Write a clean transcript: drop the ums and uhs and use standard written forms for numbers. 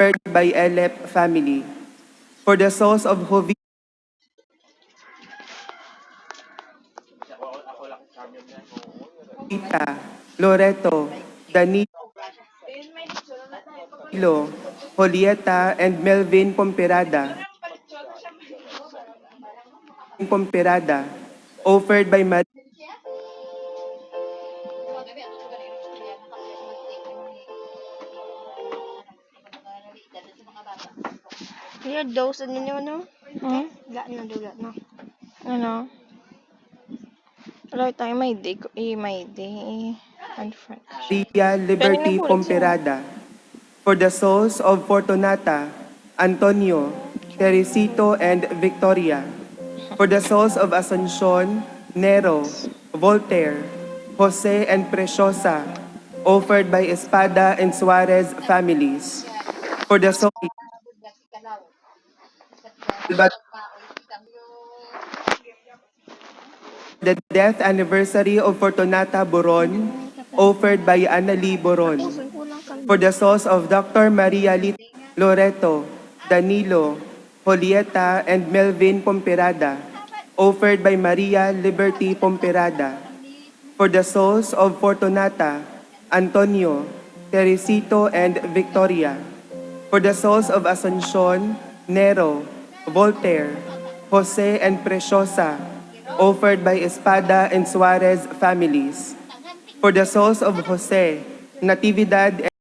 offered by Elep family. For the souls of Jovita, Loreto, Danilo, Julieta, and Melvin Pomperada, offered by Your dose ninyo, no? Hmm? Gat na, dulat na. Ano? Wala tayo may day and French. Maria Liberty Pomperada. For the souls of Fortunata, Antonio, Teresito, and Victoria. For the souls of Asuncion, Nero, Voltaire, Jose, and Preciosa, offered by Espada and Suarez families. For the souls the death anniversary of Fortunata Boron, offered by Annalie Boron. Pusoy ko lang kan. For the souls of Dr. Maria Loreto, Danilo, Julieta, and Melvin Pomperada, offered by Maria Liberty Pomperada. For the souls of Fortunata, Antonio, Teresito, and Victoria. For the souls of Asuncion, Nero, Voltaire, Jose, and Preciosa, offered by Espada and Suarez families. For the souls of Jose, Natividad,